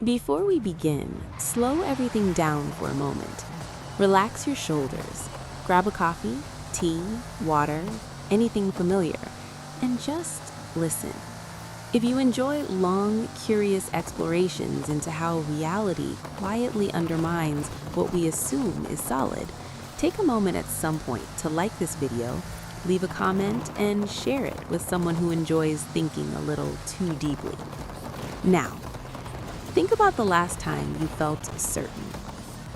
Before we begin, slow everything down for a moment. Relax your shoulders. Grab a coffee, tea, water, anything familiar, and just listen. If you enjoy long, curious explorations into how reality quietly undermines what we assume is solid, take a moment at some point to like this video, leave a comment, and share it with someone who enjoys thinking a little too deeply. Now, think about the last time you felt certain.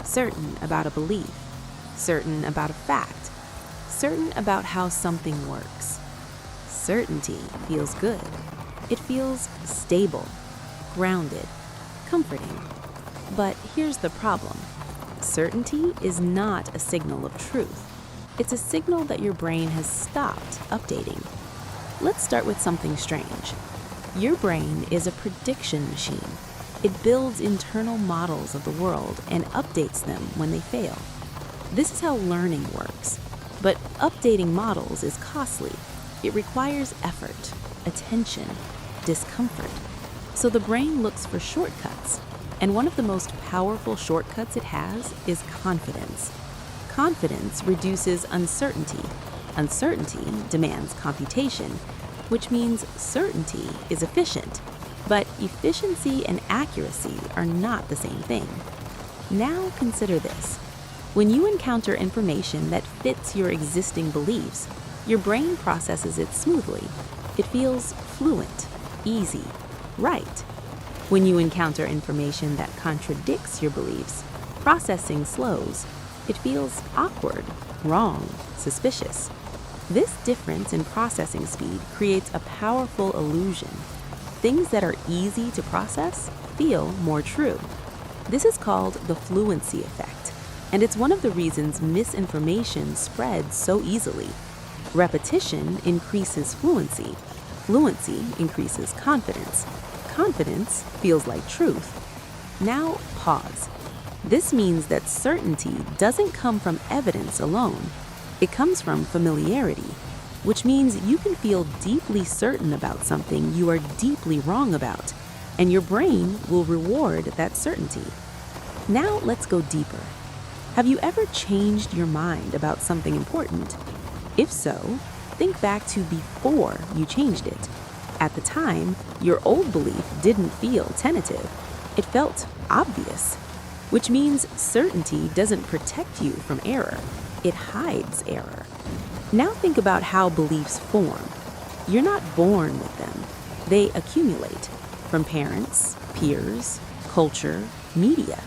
Certain about a belief, certain about a fact, certain about how something works. Certainty feels good. It feels stable, grounded, comforting. But here's the problem. Certainty is not a signal of truth. It's a signal that your brain has stopped updating. Let's start with something strange. Your brain is a prediction machine. It builds internal models of the world and updates them when they fail. This is how learning works. But updating models is costly. It requires effort, attention, discomfort. So the brain looks for shortcuts. And one of the most powerful shortcuts it has is confidence. Confidence reduces uncertainty. Uncertainty demands computation, which means certainty is efficient. But efficiency and accuracy are not the same thing. Now consider this. When you encounter information that fits your existing beliefs, your brain processes it smoothly. It feels fluent, easy, right. When you encounter information that contradicts your beliefs, processing slows. It feels awkward, wrong, suspicious. This difference in processing speed creates a powerful illusion. Things that are easy to process feel more true. This is called the fluency effect, and it's one of the reasons misinformation spreads so easily. Repetition increases fluency. Fluency increases confidence. Confidence feels like truth. Now pause. This means that certainty doesn't come from evidence alone. It comes from familiarity, which means you can feel deeply certain about something you are deeply wrong about, and your brain will reward that certainty. Now let's go deeper. Have you ever changed your mind about something important? If so, think back to before you changed it. At the time, your old belief didn't feel tentative. It felt obvious, which means certainty doesn't protect you from error. It hides error. Now think about how beliefs form. You're not born with them. They accumulate from parents, peers, culture, media.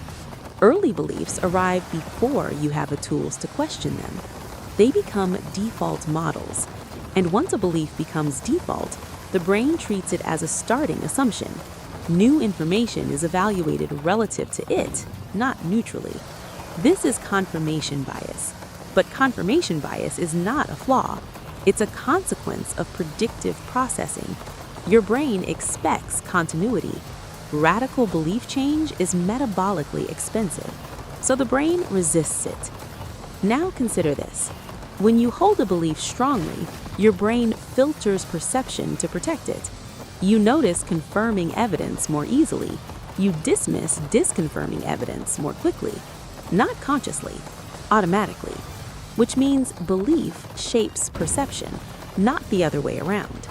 Early beliefs arrive before you have the tools to question them. They become default models. And once a belief becomes default, the brain treats it as a starting assumption. New information is evaluated relative to it, not neutrally. This is confirmation bias. But confirmation bias is not a flaw. It's a consequence of predictive processing. Your brain expects continuity. Radical belief change is metabolically expensive, so the brain resists it. Now consider this. When you hold a belief strongly, your brain filters perception to protect it. You notice confirming evidence more easily. You dismiss disconfirming evidence more quickly. Not consciously, automatically. Which means belief shapes perception, not the other way around.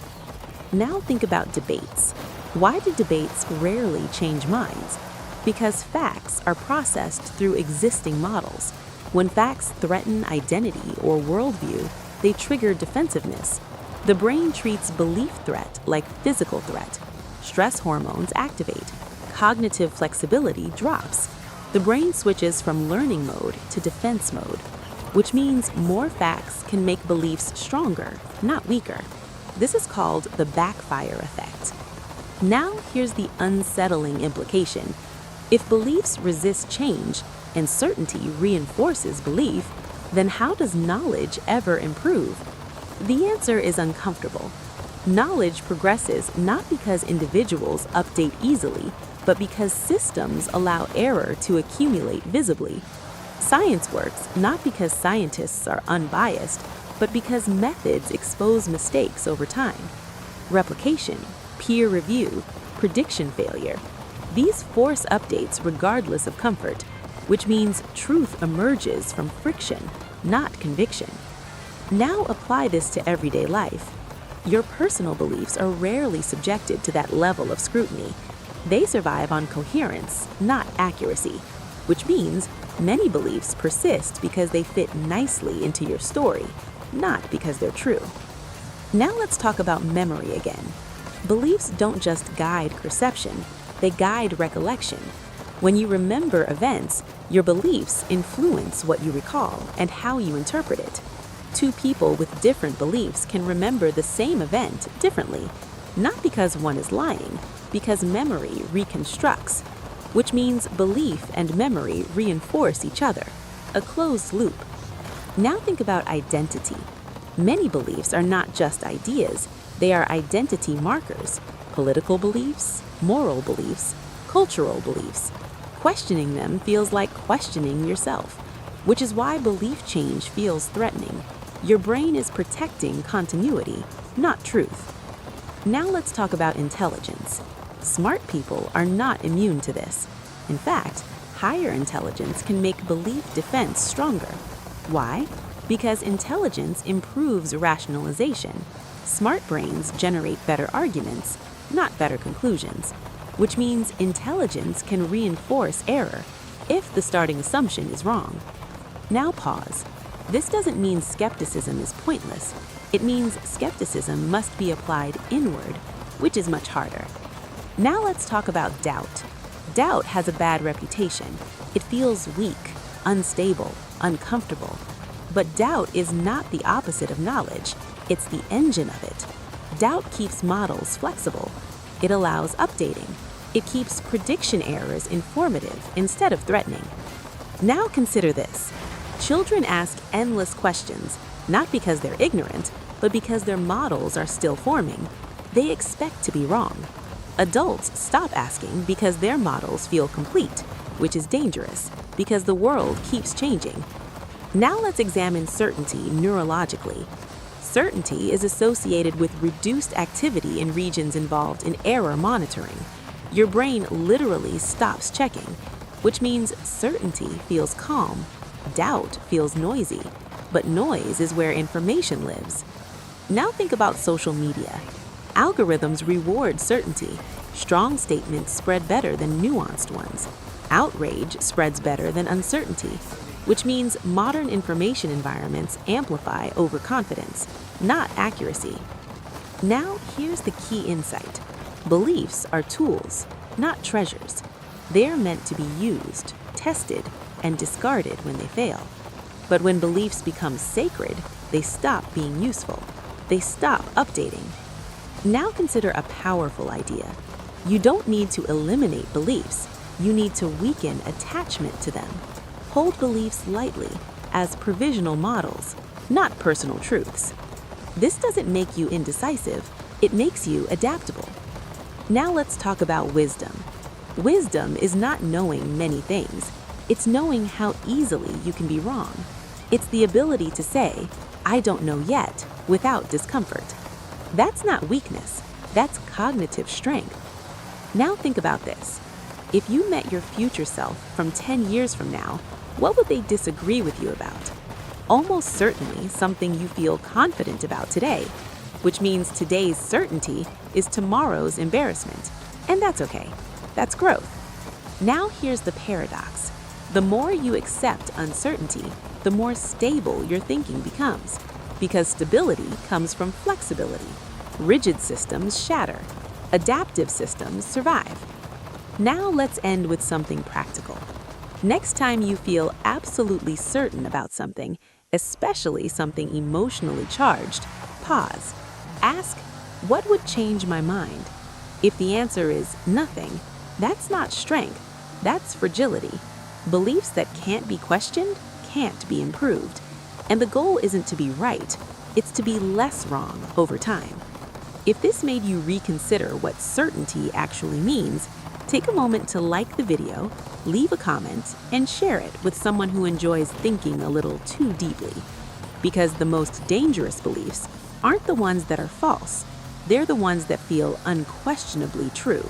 Now think about debates. Why do debates rarely change minds? Because facts are processed through existing models. When facts threaten identity or worldview, they trigger defensiveness. The brain treats belief threat like physical threat. Stress hormones activate. Cognitive flexibility drops. The brain switches from learning mode to defense mode, which means more facts can make beliefs stronger, not weaker. This is called the backfire effect. Now here's the unsettling implication. If beliefs resist change and certainty reinforces belief, then how does knowledge ever improve? The answer is uncomfortable. Knowledge progresses not because individuals update easily, but because systems allow error to accumulate visibly. Science works not because scientists are unbiased, but because methods expose mistakes over time. Replication, peer review, prediction failure. These force updates regardless of comfort, which means truth emerges from friction, not conviction. Now apply this to everyday life. Your personal beliefs are rarely subjected to that level of scrutiny. They survive on coherence, not accuracy, which means many beliefs persist because they fit nicely into your story, not because they're true. Now let's talk about memory again. Beliefs don't just guide perception, they guide recollection. When you remember events, your beliefs influence what you recall and how you interpret it. Two people with different beliefs can remember the same event differently, not because one is lying, because memory reconstructs, which means belief and memory reinforce each other, a closed loop. Now think about identity. Many beliefs are not just ideas, they are identity markers, political beliefs, moral beliefs, cultural beliefs. Questioning them feels like questioning yourself, which is why belief change feels threatening. Your brain is protecting continuity, not truth. Now let's talk about intelligence. Smart people are not immune to this. In fact, higher intelligence can make belief defense stronger. Why? Because intelligence improves rationalization. Smart brains generate better arguments, not better conclusions, which means intelligence can reinforce error if the starting assumption is wrong. Now pause. This doesn't mean skepticism is pointless. It means skepticism must be applied inward, which is much harder. Now let's talk about doubt. Doubt has a bad reputation. It feels weak, unstable, uncomfortable. But doubt is not the opposite of knowledge. It's the engine of it. Doubt keeps models flexible. It allows updating. It keeps prediction errors informative instead of threatening. Now consider this. Children ask endless questions, not because they're ignorant, but because their models are still forming. They expect to be wrong. Adults stop asking because their models feel complete, which is dangerous because the world keeps changing. Now let's examine certainty neurologically. Certainty is associated with reduced activity in regions involved in error monitoring. Your brain literally stops checking, which means certainty feels calm. Doubt feels noisy, but noise is where information lives. Now think about social media. Algorithms reward certainty. Strong statements spread better than nuanced ones. Outrage spreads better than uncertainty, which means modern information environments amplify overconfidence, not accuracy. Now here's the key insight. Beliefs are tools, not treasures. They're meant to be used, tested, and discarded when they fail. But when beliefs become sacred, they stop being useful. They stop updating. Now consider a powerful idea. You don't need to eliminate beliefs. You need to weaken attachment to them. Hold beliefs lightly as provisional models, not personal truths. This doesn't make you indecisive. It makes you adaptable. Now let's talk about wisdom. Wisdom is not knowing many things. It's knowing how easily you can be wrong. It's the ability to say, I don't know yet, without discomfort. That's not weakness, that's cognitive strength. Now think about this. If you met your future self from 10 years from now, what would they disagree with you about? Almost certainly something you feel confident about today, which means today's certainty is tomorrow's embarrassment. And that's okay. That's growth. Now here's the paradox. The more you accept uncertainty, the more stable your thinking becomes, because stability comes from flexibility. Rigid systems shatter. Adaptive systems survive. Now let's end with something practical. Next time you feel absolutely certain about something, especially something emotionally charged, pause. Ask, what would change my mind? If the answer is nothing, that's not strength, that's fragility. Beliefs that can't be questioned can't be improved. And the goal isn't to be right, it's to be less wrong over time. If this made you reconsider what certainty actually means, take a moment to like the video, leave a comment, and share it with someone who enjoys thinking a little too deeply. Because the most dangerous beliefs aren't the ones that are false, they're the ones that feel unquestionably true.